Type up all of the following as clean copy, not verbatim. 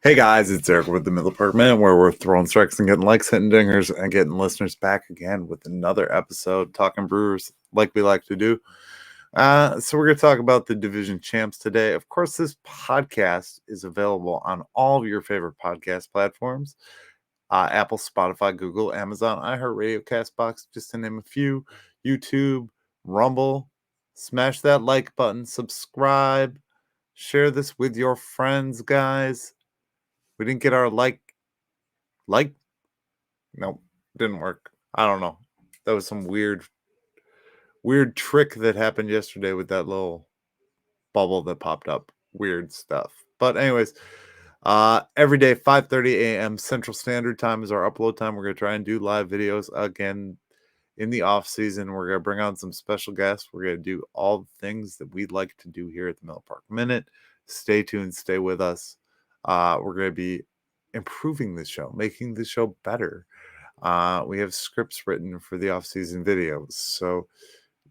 Hey guys, it's Eric with the Middle Park Minute, where we're throwing strikes and getting likes, hitting dingers, and getting listeners back again with another episode talking Brewers like we like to do. So we're going to talk about the division champs today. Of course, this podcast is available on all of your favorite podcast platforms: Apple, Spotify, Google, Amazon, iHeartRadio, Castbox, just to name a few. YouTube, Rumble. Smash that like button, subscribe, share this with your friends, guys. We didn't get our like. Nope, didn't work. I don't know. That was some weird trick that happened yesterday with that little bubble that popped up. Weird stuff. But anyways, every day 5:30 a.m. Central Standard Time is our upload time. We're gonna try and do live videos again in the off season. We're gonna bring on some special guests. We're gonna do all the things that we'd like to do here at the Miller Park Minute. Stay tuned. Stay with us. We're gonna be improving the show, making the show better. We have scripts written for the off-season videos. So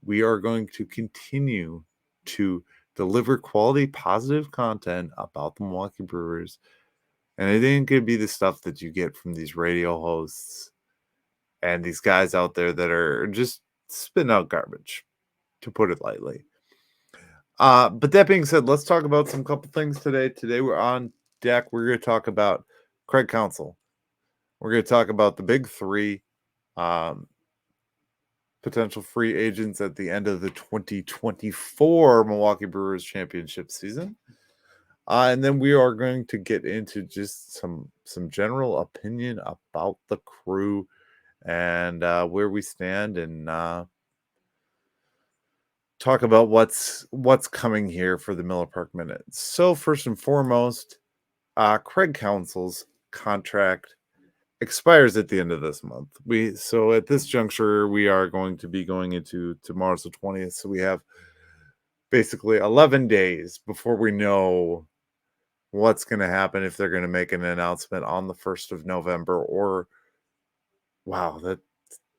we are going to continue to deliver quality, positive content about the Milwaukee Brewers. And it ain't going to be the stuff that you get from these radio hosts and these guys out there that are just spitting out garbage, to put it lightly. But that being said, let's talk about some couple things today. Today we're on deck. We're going to talk about Craig Counsell. We're going to talk about the big three. Potential free agents at the end of the 2024 Milwaukee Brewers championship season. And then we are going to get into just some general opinion about the crew and where we stand, and talk about what's coming here for the Miller Park Minute. So first and foremost, Craig Counsell's contract expires at the end of this month. So at this juncture, we are going to be going into tomorrow's the 20th. So we have basically 11 days before we know what's going to happen, if they're going to make an announcement on the 1st of November, or wow, that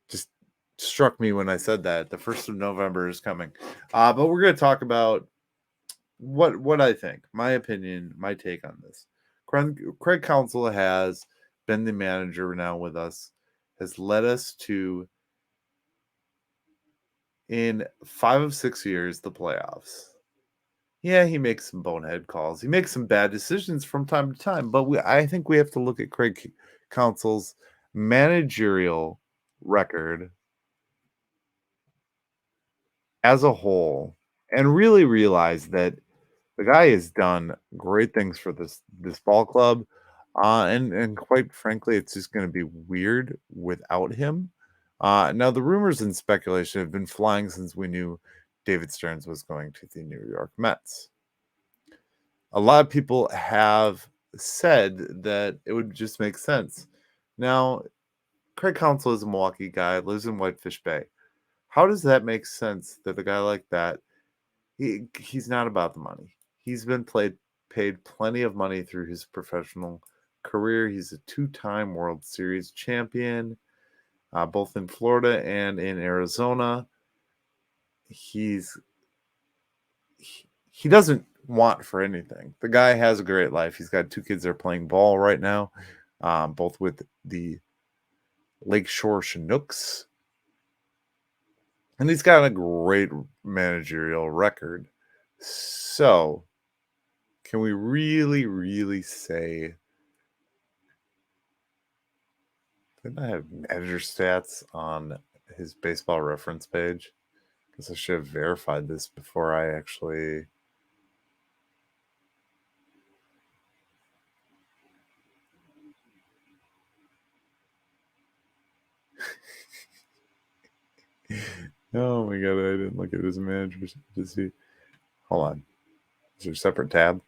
just struck me when I said that the 1st of November is coming. But we're going to talk about what I think, my opinion, my take on this. Craig Counsell has been the manager now with us, has led us to, in 5 of 6 years, the playoffs. Yeah, he makes some bonehead calls. He makes some bad decisions from time to time, but I think we have to look at Craig Counsell's managerial record as a whole and really realize that the guy has done great things for this ball club. And quite frankly, it's just going to be weird without him. Now, the rumors and speculation have been flying since we knew David Stearns was going to the New York Mets. A lot of people have said that it would just make sense. Now, Craig Counsell is a Milwaukee guy, lives in Whitefish Bay. How does that make sense that a guy like that, he's not about the money. He's been paid plenty of money through his professional career. He's a 2-time World Series champion, both in Florida and in Arizona. He doesn't want for anything. The guy has a great life. He's got 2 kids that are playing ball right now, both with the Lakeshore Chinooks. And he's got a great managerial record. So, can we really, really say... Didn't I have manager stats on his baseball reference page? Because I should have verified this before I actually... Oh my god, I didn't look at his managers to see. Hold on. Is there a separate tab?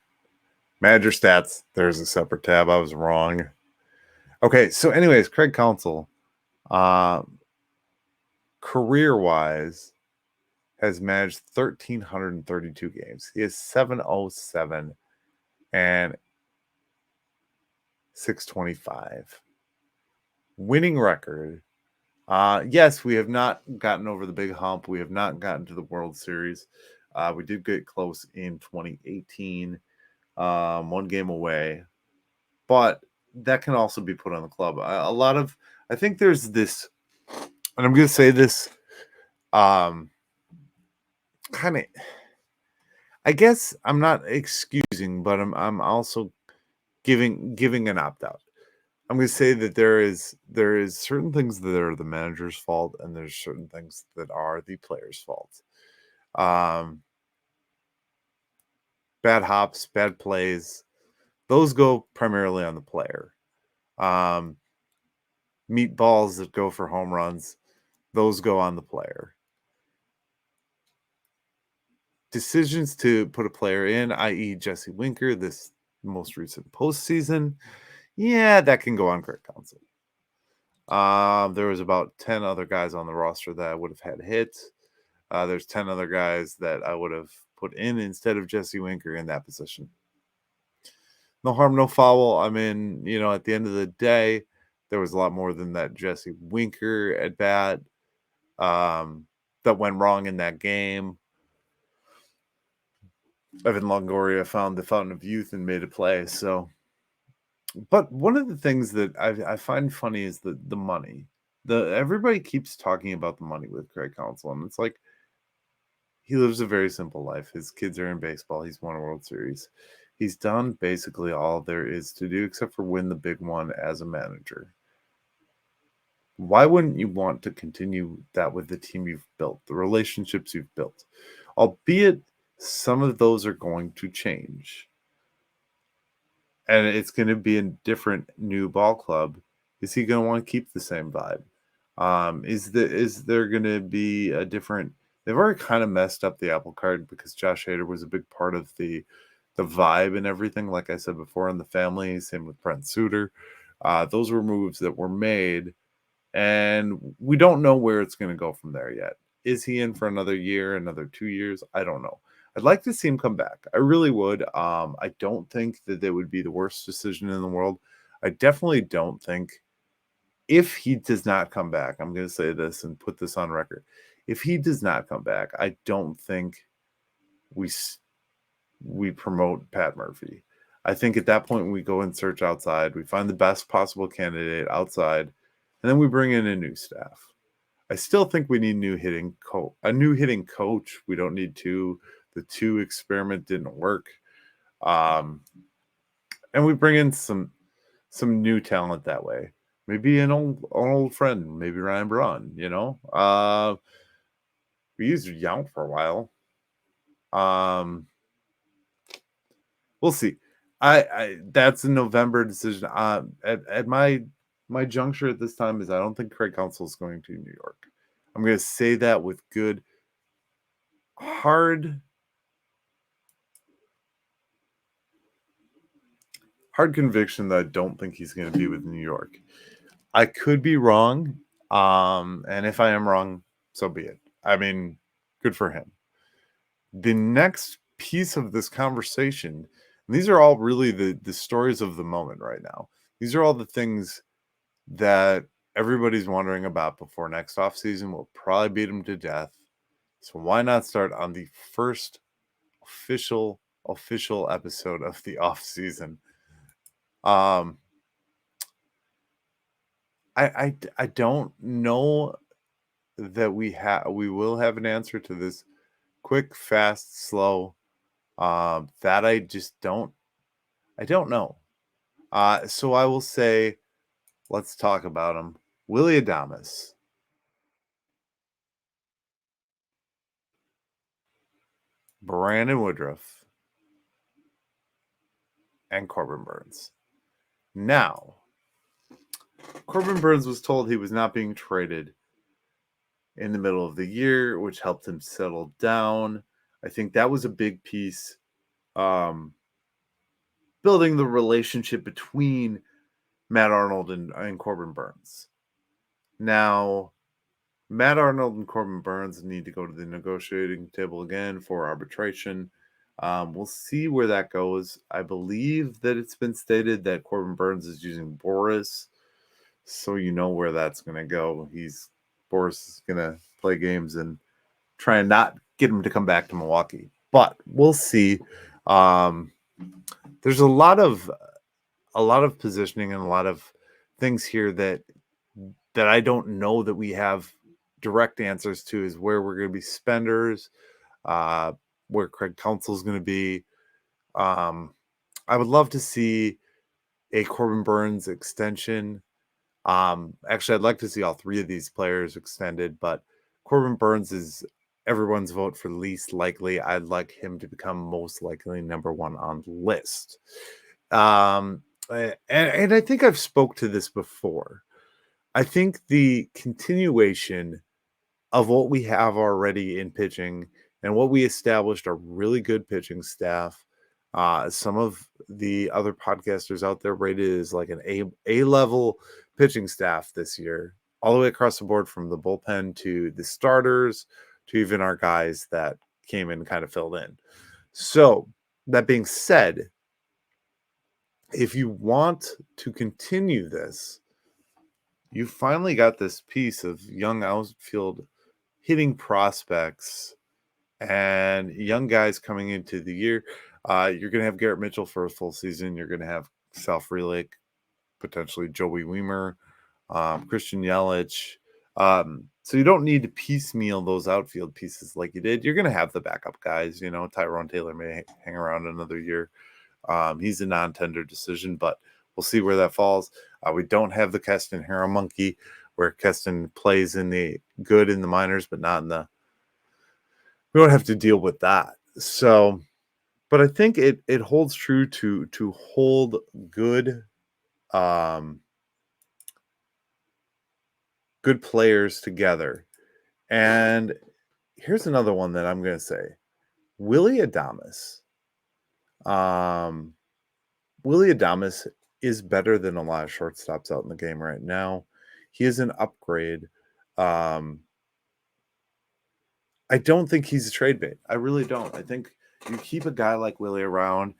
Manager stats. There's a separate tab. I was wrong. Okay, so anyways, Craig Counsell, career-wise, has managed 1,332 games. He is 707 and 625. Winning record. Yes, we have not gotten over the big hump. We have not gotten to the World Series. We did get close in 2018, 1 game away. but that can also be put on the club. I think there's this, and I'm going to say this, kind of. I guess I'm not excusing, but I'm also giving an opt out. I'm going to say that there is certain things that are the manager's fault, and there's certain things that are the player's fault. Um, Bad hops, bad plays, those go primarily on the player. Um, Meatballs that go for home runs, those go on the player. Decisions to put a player in, i.e., Jesse Winker, this most recent postseason, yeah, that can go on Craig Counsell. There was about 10 other guys on the roster that I would have had hits. There's 10 other guys that I would have put in instead of Jesse Winker in that position. No harm, no foul. I mean, at the end of the day, there was a lot more than that Jesse Winker at bat that went wrong in that game. Evan Longoria found the fountain of youth and made a play. So, but one of the things that I find funny is the money. Everybody keeps talking about the money with Craig Counsell, and it's like he lives a very simple life. His kids are in baseball. He's won a World Series. He's done basically all there is to do except for win the big one as a manager. Why wouldn't you want to continue that with the team you've built, the relationships you've built? Albeit some of those are going to change. And it's going to be a different new ball club. Is he going to want to keep the same vibe? Is there going to be a different? They've already kind of messed up the apple cart because Josh Hader was a big part of the vibe and everything. Like I said before, in the family, same with Brent Suter. Those were moves that were made, and we don't know where it's going to go from there yet. Is he in for another year, another 2 years? I don't know. I'd like to see him come back. I really would. I don't think that it would be the worst decision in the world. I definitely don't think, if he does not come back, I'm going to say this and put this on record. If he does not come back, I don't think we promote Pat Murphy. I think at that point we go and search outside. We find the best possible candidate outside, and then we bring in a new staff. I still think we need a new hitting coach. We don't need two. The two experiment didn't work. And we bring in some new talent that way. Maybe an old friend, maybe Ryan Braun, we used Young for a while. We'll see. I that's a November decision. At my juncture at this time is I don't think Craig Counsell is going to New York. I'm going to say that with good, hard conviction that I don't think he's going to be with New York. I could be wrong. And if I am wrong, so be it. I mean, good for him. The next piece of this conversation, and these are all really the stories of the moment right now. These are all the things that everybody's wondering about before next offseason. We'll probably beat them to death. So why not start on the first official episode of the offseason? I don't know that we will have an answer to this quick, fast, slow. That I just don't know. So I will say, let's talk about him. Willy Adames, Brandon Woodruff, and Corbin Burnes. Now, Corbin Burnes was told he was not being traded in the middle of the year, which helped him settle down. I think that was a big piece. Building the relationship between Matt Arnold and Corbin Burnes. Now, Matt Arnold and Corbin Burnes need to go to the negotiating table again for arbitration. We'll see where that goes. I believe that it's been stated that Corbin Burnes is using Boris, so you know where that's going to go. Boris is going to play games and try and not get him to come back to Milwaukee. But we'll see. There's a lot of a lot of positioning and a lot of things here that I don't know that we have direct answers to is where we're going to be spenders, uh, where Craig Counsell's going to be. Um, I would love to see a Corbin Burns extension. Actually, I'd like to see all three of these players extended, but Corbin Burns is everyone's vote for least likely. I'd like him to become most likely number one on the list. And I think I've spoke to this before. I think the continuation of what we have already in pitching and what we established a really good pitching staff. Some of the other podcasters out there rated as like an A level pitching staff this year, all the way across the board from the bullpen to the starters to even our guys that came in and kind of filled in. So that being said, if you want to continue this, you finally got this piece of young outfield hitting prospects and young guys coming into the year. You're going to have Garrett Mitchell for a full season. You're going to have Sal Frelick, potentially Joey Weimer, Christian Yelich. So you don't need to piecemeal those outfield pieces like you did. You're going to have the backup guys. You know, Tyrone Taylor may hang around another year. He's a non-tender decision, but we'll see where that falls. We don't have the Keston Hero monkey, where Keston plays in the good in the minors, but not in the. We don't have to deal with that. So, but I think it holds true to hold good good players together. And here's another one that I'm going to say. Willie Adames. Willie Adames is better than a lot of shortstops out in the game right now. He is an upgrade. I don't think he's a trade bait. I really don't. I think you keep a guy like Willie around.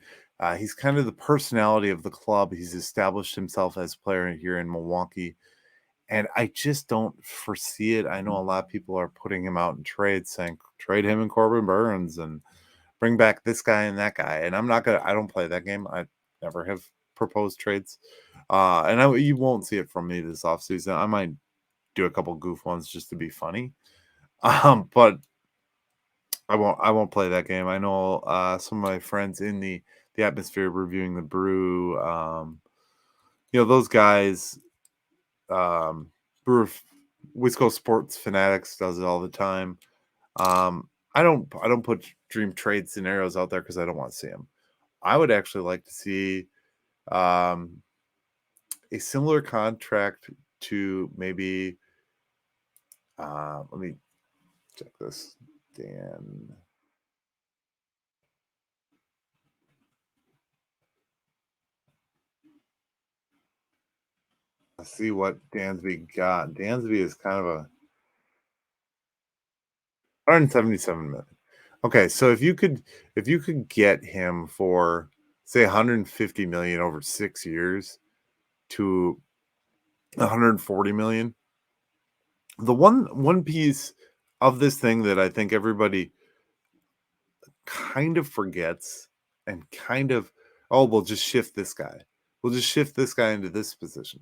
He's kind of the personality of the club. He's established himself as a player here in Milwaukee. And I just don't foresee it. I know a lot of people are putting him out in trades, saying trade him and Corbin Burns and bring back this guy and that guy. And I don't play that game. I never have proposed trades. You won't see it from me this offseason. I might do a couple goof ones just to be funny. But I won't play that game. I know some of my friends in the atmosphere reviewing the brew. Those guys, Brewer West Coast Sports Fanatics does it all the time. I don't put dream trade scenarios out there because I don't want to see them. I would actually like to see a similar contract to maybe. Let me check this. Dan. Let's see what Dansby got. Dansby is kind of a 177 million. Okay, so if you could get him for say 150 million over 6 years to 140 million, the one piece of this thing that I think everybody kind of forgets and kind of, oh, we'll just shift this guy. We'll just shift this guy into this position.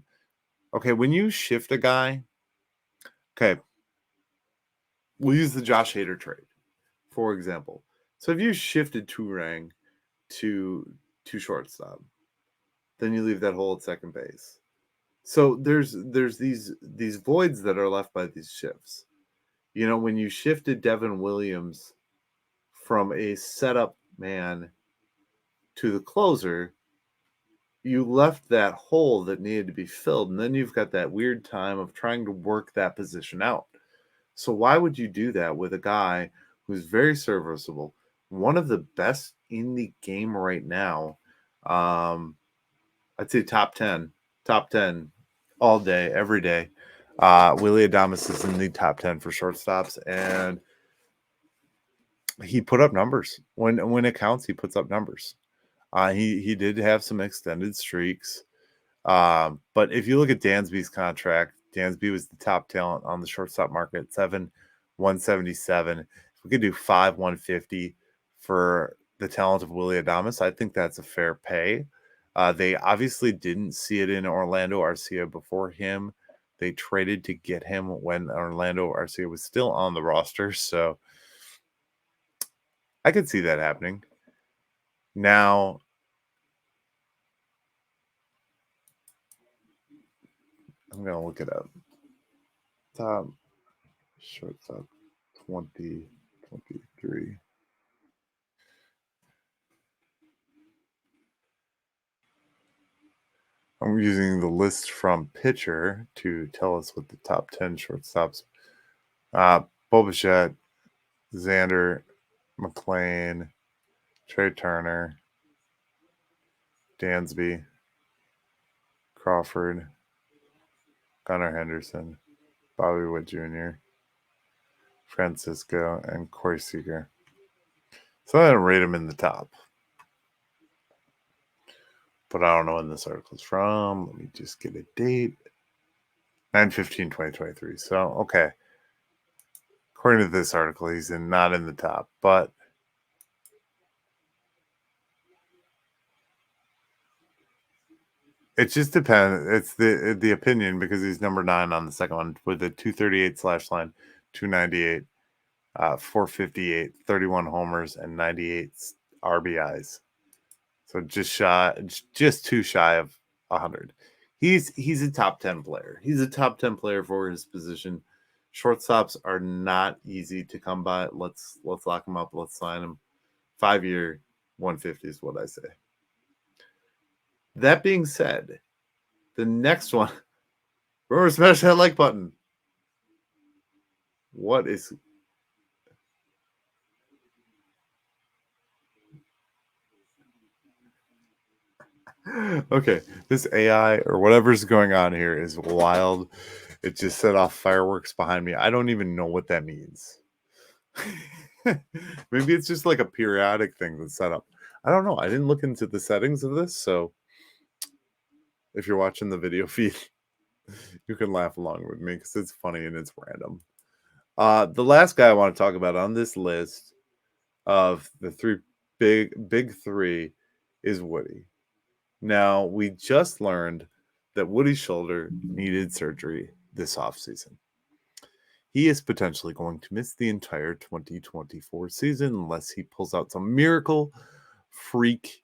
Okay, when you shift a guy, okay, we'll use the Josh Hader trade, for example. So if you shifted Turang to shortstop, then you leave that hole at second base. So there's these voids that are left by these shifts. You know, when you shifted Devin Williams from a setup man to the closer, you left that hole that needed to be filled. And then you've got that weird time of trying to work that position out. So why would you do that with a guy who's very serviceable, one of the best in the game right now? I'd say top 10 all day, every day. Willie Adames is in the top 10 for shortstops, and he put up numbers. When it counts, he puts up numbers. He did have some extended streaks. But if you look at Dansby's contract, Dansby was the top talent on the shortstop market at 177. If we could do 150 for the talent of Willie Adames, I think that's a fair pay. They obviously didn't see it in Orlando Arcia before him. They traded to get him when Orlando Arcia was still on the roster, so I could see that happening. Now, I'm gonna look it up. Top shortstop 2023. I'm using the list from pitcher to tell us what the top 10 shortstops. Bobichette, Xander, McLean, Trey Turner, Dansby, Crawford, Gunnar Henderson, Bobby Witt Jr., Francisco, and Corey Seager. So I didn't rate him in the top. But I don't know when this article is from. Let me just get a date. 9/15/2023. So, okay. According to this article, he's not in the top, but it just depends. It's the opinion because he's number 9 on the second one with a 238 slash line, 298, 458, 31 homers, and 98 RBIs. So just too shy of 100. He's a top 10 player. He's a top 10 player for his position. Shortstops are not easy to come by. Let's lock him up. Let's sign him. 5-year, 150 is what I say. That being said, the next one, remember, smash that like button. What is okay? This AI or whatever's going on here is wild. It just set off fireworks behind me. I don't even know what that means. Maybe it's just like a periodic thing that's set up. I don't know. I didn't look into the settings of this, so if you're watching the video feed, you can laugh along with me because it's funny and it's random. The last guy I want to talk about on this list of the big three is Woody. Now, we just learned that Woody's shoulder needed surgery this offseason. He is potentially going to miss the entire 2024 season unless he pulls out some miracle freak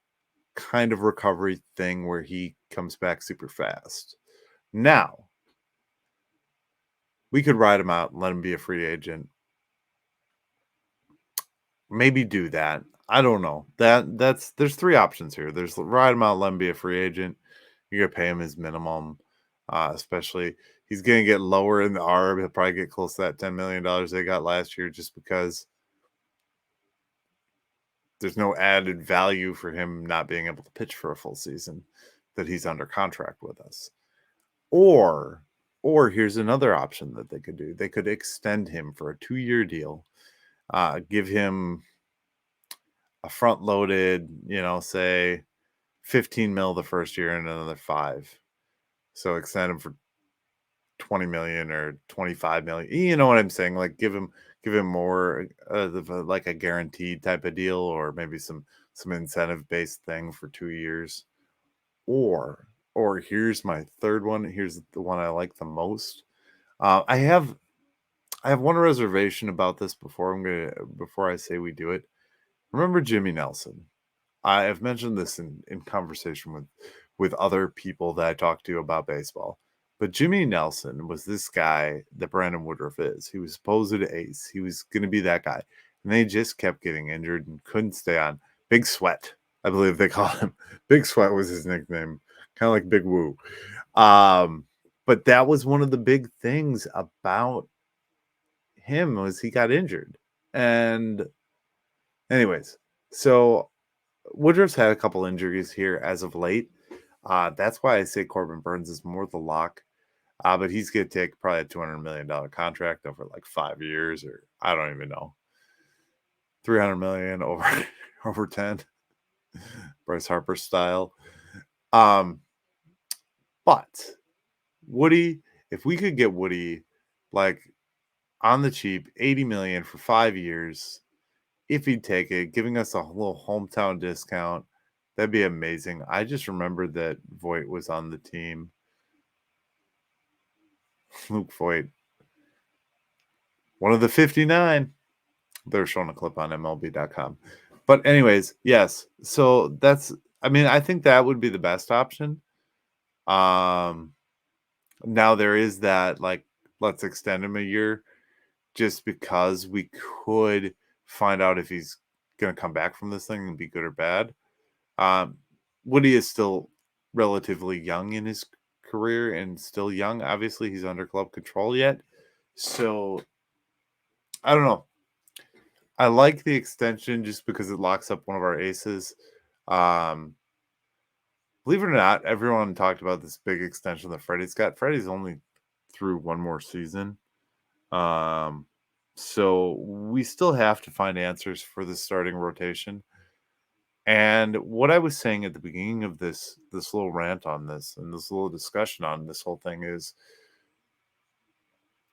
kind of recovery thing where he comes back super fast. Now, we could ride him out and let him be a free agent. Maybe do that. I don't know. There's 3 options here. There's ride him out, let him be a free agent. You're gonna pay him his minimum, especially he's gonna get lower in the ARB. He'll probably get close to that $10 million they got last year just because there's no added value for him not being able to pitch for a full season that he's under contract with us. Or here's another option that they could do. They could extend him for a 2-year deal, give him a front loaded, say 15 mil the first year and another 5. So extend him for 20 million or 25 million. You know what I'm saying? Like give him more of like a guaranteed type of deal, or maybe some incentive based thing for 2 years. Or here's my third one. Here's the one I like the most. I have one reservation about this before I say we do it. Remember Jimmy Nelson? I have mentioned this in conversation with other people that I talk to about baseball. But Jimmy Nelson was this guy that Brandon Woodruff is. He was supposed to ace. He was going to be that guy. And they just kept getting injured and couldn't stay on. Big Sweat, I believe they call him. Big Sweat was his nickname, kind of like Big Woo. But that was one of the big things about him was he got injured. And anyways, so Woodruff's had a couple injuries here as of late. That's why I say Corbin Burns is more the lock. But he's going to take probably a $200 million contract over like 5 years, or I don't even know, $300 million over 10, Bryce Harper style. But Woody, if we could get Woody like on the cheap, $80 million for 5 years, if he'd take it, giving us a little hometown discount, That'd be amazing. I just remembered that Voit was on the team. Luke Voit, one of the 59. They're showing a clip on MLB.com. But anyways, yes. So that's, I mean, I think that would be the best option. Um, Now there is that, like, let's extend him a year just because we could find out if he's going to come back from this thing and be good or bad. Um, Woody is still relatively young in his career and still young. Obviously, he's under club control yet. So I don't know. I like the extension just because it locks up one of our aces. Um, Believe it or not, everyone talked about this big extension that Freddie's got. Freddie's only through one more season. Um, so we still have to find answers for the starting rotation. And what I was saying at the beginning of this little rant on this and this little discussion on this whole thing is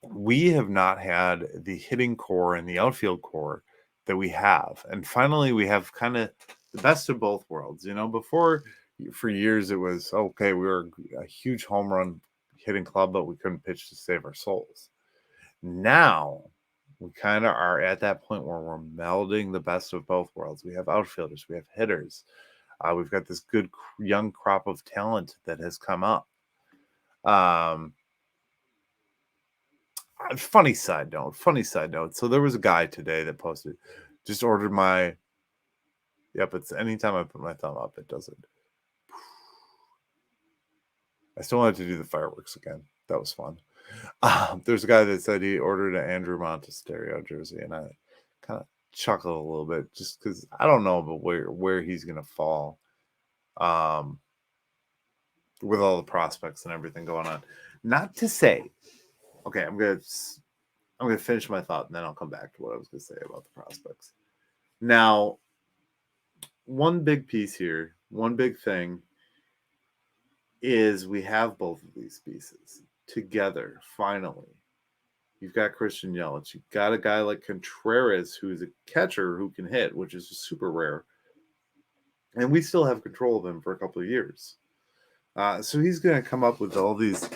we have not had the hitting core and the outfield core that we have. And finally we have kind of the best of both worlds. Before, for years it was okay, we were a huge home run hitting club, but we couldn't pitch to save our souls. Now we kind of are at that point where we're melding the best of both worlds. We have outfielders, we have hitters. We've got this good young crop of talent that has come up. Um, Funny side note. Funny side note. So there was a guy today that posted, just ordered my. Yep, it's anytime I put my thumb up, it does it. I still wanted to do the fireworks again. That was fun. There's a guy that said he ordered an Andrew Montesterio jersey, and I kind of chuckled a little bit just because I don't know about where he's gonna fall, um, with all the prospects and everything going on. Not to say, okay, I'm gonna finish my thought and then I'll come back to what I was gonna say about the prospects. Now, one big piece here, one big thing is we have both of these pieces together finally. You've got Christian Yelich. You've got a guy like Contreras who's a catcher who can hit, which is super rare. And we still have control of him for a couple of years. So he's going to come up with all these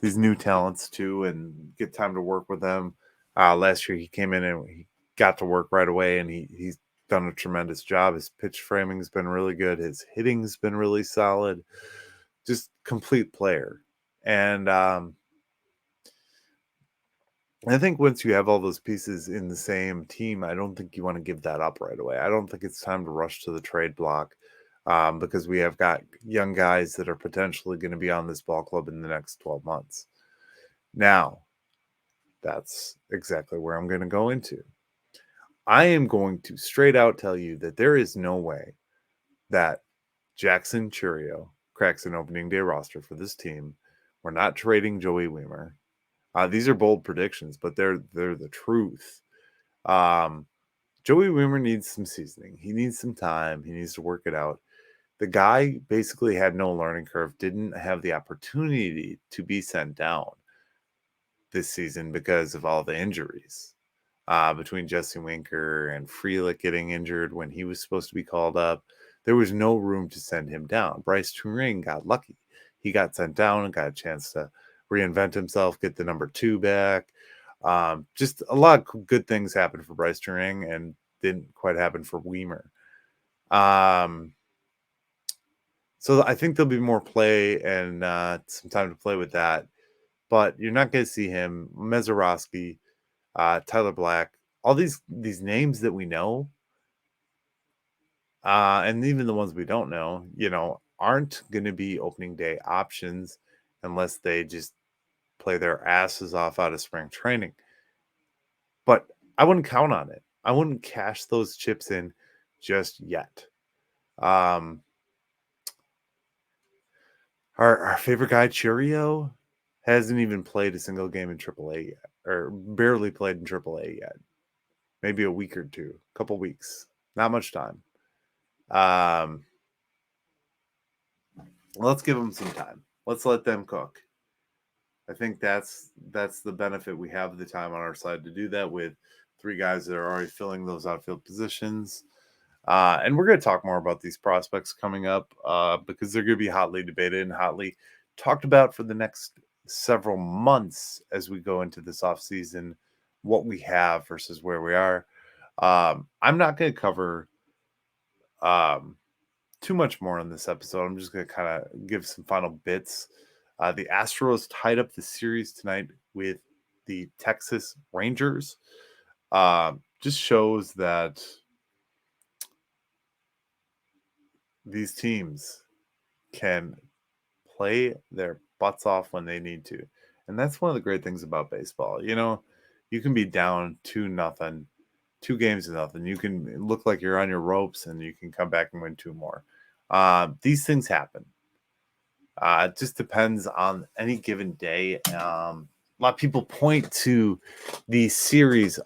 new talents too and get time to work with them. Last year he came in and he got to work right away, and he's done a tremendous job. His pitch framing's been really good. His hitting's been really solid. Just complete player. And I think once you have all those pieces in the same team, I don't think you want to give that up right away. I don't think it's time to rush to the trade block, because we have got young guys that are potentially going to be on this ball club in the next 12 months. Now, that's exactly where I'm going to go into. I am going to straight out tell you that there is no way that Jackson Churio cracks an opening day roster for this team. We're not trading Joey Weimer. These are bold predictions, but they're the truth. Joey Weimer needs some seasoning. He needs some time. He needs to work it out. The guy basically had no learning curve, didn't have the opportunity to be sent down this season because of all the injuries. Between Jesse Winker and Frelick getting injured when he was supposed to be called up, there was no room to send him down. Bryce Turing got lucky. He got sent down and got a chance to reinvent himself, get the number 2 back. Just a lot of good things happened for Bryce Turing and didn't quite happen for Weimer. So I think there'll be more play and some time to play with that. But you're not going to see him. Mazeroski, Tyler Black, all these names that we know, and even the ones we don't know, aren't going to be opening day options unless they just play their asses off out of spring training. But I wouldn't count on it. I wouldn't cash those chips in just yet. Our favorite guy, Churio, hasn't even played a single game in AAA yet, or barely played in AAA yet. Maybe a week or two, a couple weeks, not much time. Let's give them some time. Let's let them cook. I think that's the benefit. We have the time on our side to do that with 3 guys that are already filling those outfield positions. And we're going to talk more about these prospects coming up because they're going to be hotly debated and hotly talked about for the next several months as we go into this offseason, what we have versus where we are. I'm not going to cover um, too much more on this episode. I'm just going to kind of give some final bits. The Astros tied up the series tonight with the Texas Rangers. Just shows that these teams can play their butts off when they need to. And that's one of the great things about baseball. You can be down 2-0, 2 games to nothing. You can look like you're on your ropes and you can come back and win two more. These things happen. It just depends on any given day. A lot of people point to these series,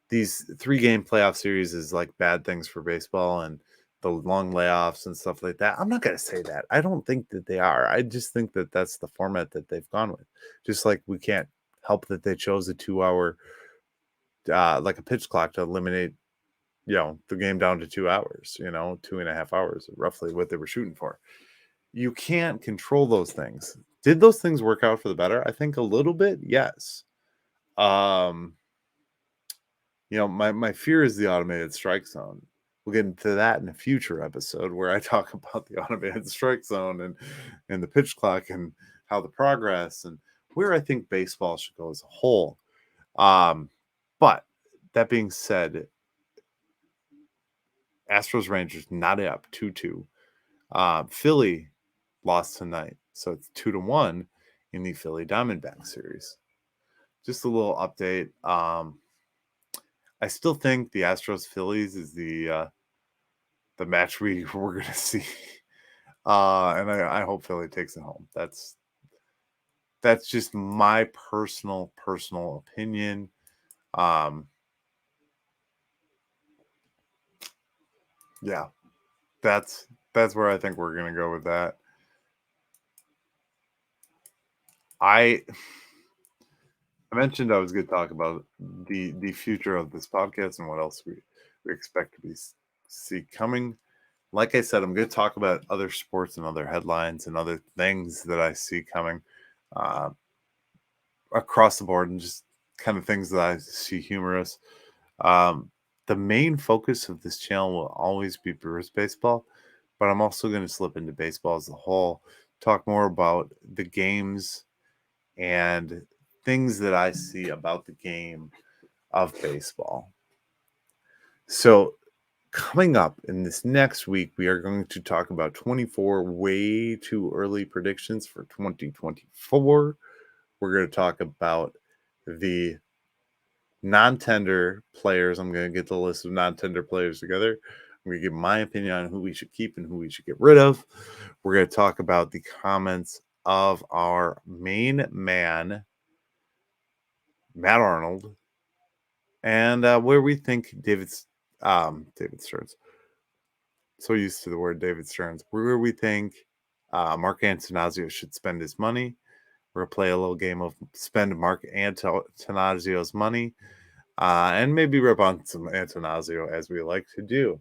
these 3-game playoff series as like bad things for baseball and the long layoffs and stuff like that. I'm not going to say that. I don't think that they are. I just think that that's the format that they've gone with. Just like we can't help that they chose a 2-hour, like a pitch clock to eliminate, the game down to 2 hours, 2.5 hours, roughly what they were shooting for. You can't control those things. Did those things work out for the better? I think a little bit, yes. My fear is the automated strike zone. We'll get into that in a future episode where I talk about the automated strike zone and the pitch clock and how the progress and where I think baseball should go as a whole. But that being said, Astros Rangers not up 2-2. Philly lost tonight, so it's 2-1 in the Philly Diamondback series. Just a little update. I still think the Astros Phillies is the match we're going to see, and I hope Philly takes it home. That's just my personal opinion. Yeah, that's where I think we're going to go with that. I mentioned I was going to talk about the future of this podcast and what else we expect to see coming. Like I said, I'm going to talk about other sports and other headlines and other things that I see coming across the board and just kind of things that I see humorous. The main focus of this channel will always be Brewers baseball, but I'm also going to slip into baseball as a whole, talk more about the games and things that I see about the game of baseball. So coming up in this next week, we are going to talk about 24 way too early predictions for 2024. We're going to talk about the non-tender players. I'm going to get the list of non-tender players together. I'm going to give my opinion on who we should keep and who we should get rid of. We're going to talk about the comments of our main man, Matt Arnold, and where we think David Stearns. So used to the word David Stearns. Where we think Mark Antanasio should spend his money. We're going to play a little game of spend Mark Antanasio's money and maybe rip on some Antanasio as we like to do.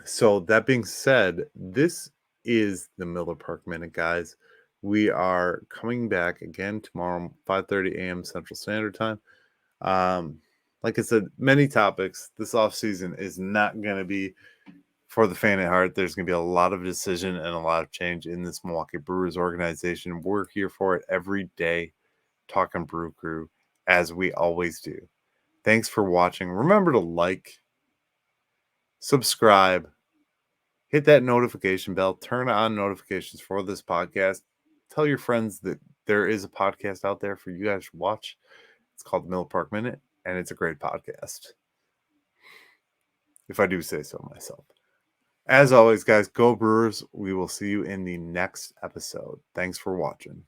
So that being said, this is the Miller Park Minute, guys. We are coming back again tomorrow, 5:30 a.m. Central Standard Time. Like I said, many topics. This offseason is not going to be for the faint at heart. There's going to be a lot of decision and a lot of change in this Milwaukee Brewers organization. We're here for it every day, talking Brew Crew, as we always do. Thanks for watching. Remember to like, subscribe, hit that notification bell, turn on notifications for this podcast. Tell your friends that there is a podcast out there for you guys to watch. It's called the Miller Park Minute, and it's a great podcast, if I do say so myself. As always, guys, go Brewers. We will see you in the next episode. Thanks for watching.